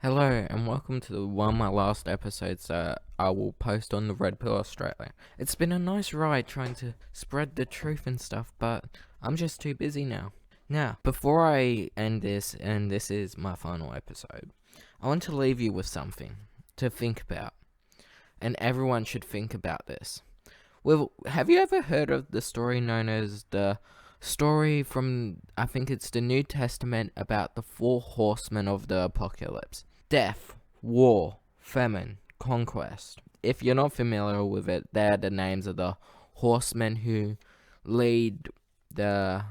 Hello and welcome to one of my last episodes that I will post on the Red Pill Australia. It's been a nice ride trying to spread the truth and stuff, but I'm just too busy now. Now, before I end this, and this is my final episode, I want to leave you with something to think about, and everyone should think about this. Well, have you ever heard of the story known as the story from, I think it's the New Testament, about the four horsemen of the apocalypse? Death, war, famine, conquest. If you're not familiar with it, they're the names of the horsemen who lead the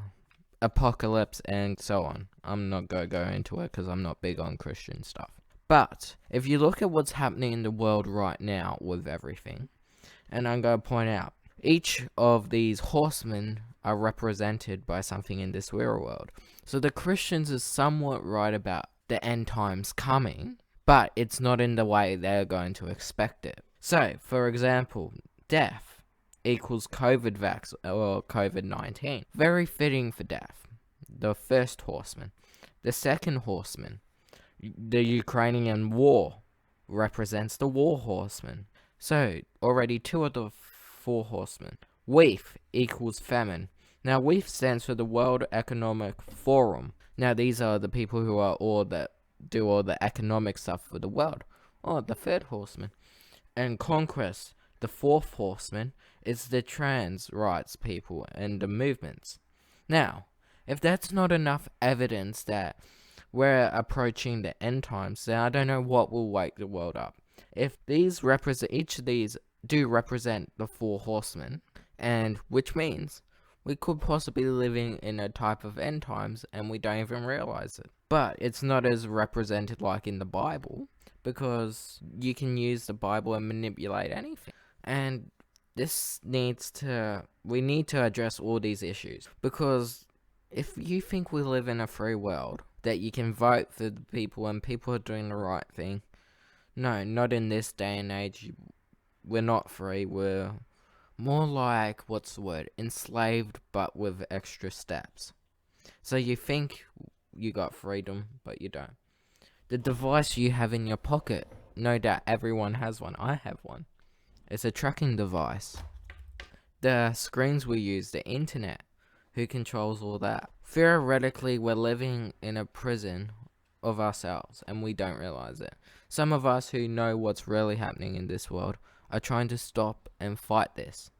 apocalypse and so on. I'm not going to go into it because I'm not big on Christian stuff. But if you look at what's happening in the world right now with everything, and I'm going to point out, each of these horsemen are represented by something in this real world. So the Christians are somewhat right about the end times coming, but it's not in the way they're going to expect it. So, for example, death equals COVID-19. Very fitting for death. The first horseman. The second horseman, the Ukrainian war, represents the war horseman. So, already two of the four horsemen. WEF equals famine. Now, WEF stands for the World Economic Forum. Now, these are the people who are all that do all the economic stuff for the world. Oh, the third horseman. And Conquest, the fourth horseman, is the trans rights people and the movements. Now, if that's not enough evidence that we're approaching the end times, then I don't know what will wake the world up. If these represent, each of these do represent the four horsemen, and which means we could possibly be living in a type of end times and we don't even realize it. But it's not as represented like in the Bible, because you can use the Bible and manipulate anything. And we need to address all these issues, because if you think we live in a free world, that you can vote for the people and people are doing the right thing, no, not in this day and age. We're not free, we're more like, what's the word, enslaved, but with extra steps. So you think you got freedom, but you don't. The device you have in your pocket, no doubt everyone has one. I have one. It's a tracking device. The screens we use, the internet, who controls all that? Theoretically, we're living in a prison of ourselves, and we don't realize it. Some of us who know what's really happening in this world are trying to stop and fight this.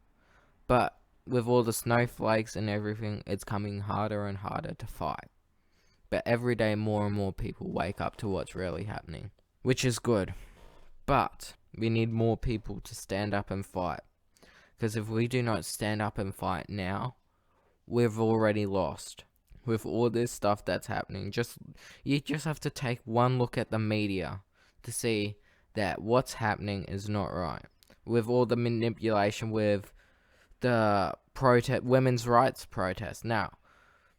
But with all the snowflakes and everything, it's coming harder and harder to fight. But every day more and more people wake up to what's really happening, which is good. But we need more people to stand up and fight. Because if we do not stand up and fight now, we've already lost. With all this stuff that's happening, you just have to take one look at the media to see that what's happening is not right. With all the manipulation with the women's rights protests. Now,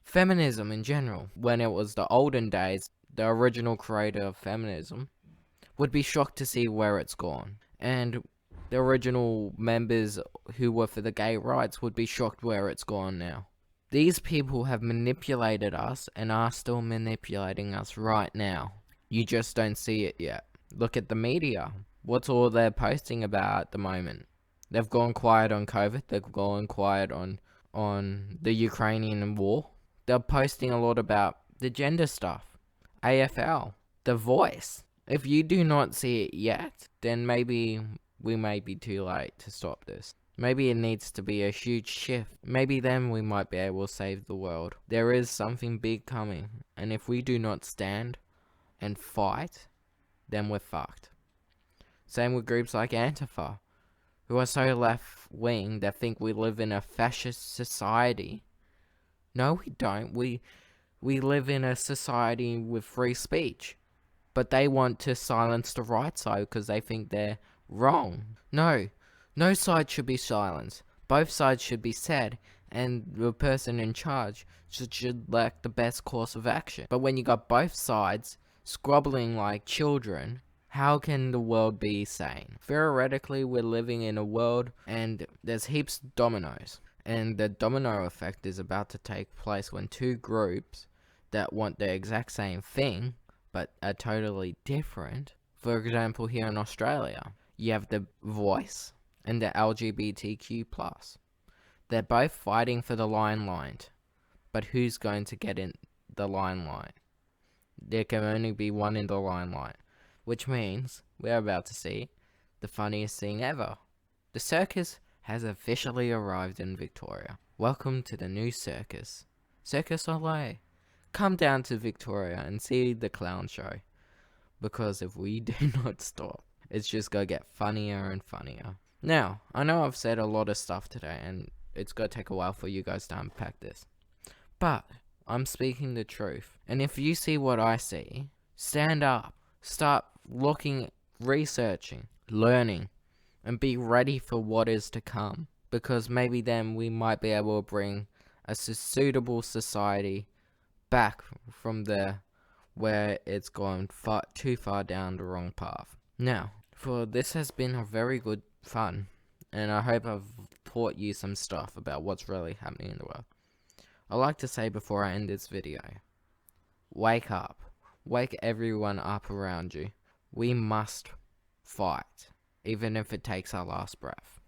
feminism in general, when it was the olden days, the original creator of feminism would be shocked to see where it's gone. And the original members who were for the gay rights would be shocked where it's gone now. These people have manipulated us and are still manipulating us right now. You just don't see it yet. Look at the media. What's all they're posting about at the moment? They've gone quiet on COVID. They've gone quiet on the Ukrainian war. They're posting a lot about the gender stuff. AFL. The Voice. If you do not see it yet, then maybe we may be too late to stop this. Maybe it needs to be a huge shift. Maybe then we might be able to save the world. There is something big coming, and if we do not stand and fight, then we're fucked. Same with groups like Antifa, who are so left-wing that think we live in a fascist society. No, we don't. We live in a society with free speech. But they want to silence the right side because they think they're wrong. No side should be silenced. Both sides should be said, and the person in charge should select the best course of action. But when you got both sides squabbling like children, how can the world be sane? Theoretically, we're living in a world and there's heaps of dominoes. And the domino effect is about to take place when two groups that want the exact same thing but are totally different. For example, here in Australia, you have The Voice and the LGBTQ+. They're both fighting for the limelight, but who's going to get in the limelight? There can only be one in the limelight, which means we're about to see the funniest thing ever. The circus has officially arrived in Victoria. Welcome to the new circus, Circus Soleil. Come down to Victoria and see the clown show, because if we do not stop, it's just gonna get funnier and funnier. Now, I know I've said a lot of stuff today, and it's gonna take a while for you guys to unpack this, but I'm speaking the truth. And if you see what I see, stand up, start looking, researching, learning, and be ready for what is to come. Because maybe then we might be able to bring a suitable society back from there where it's gone too far down the wrong path. Now, for this has been a very good fun, and I hope I've taught you some stuff about what's really happening in the world. I like to say before I end this video, wake up. Wake everyone up around you. We must fight, even if it takes our last breath.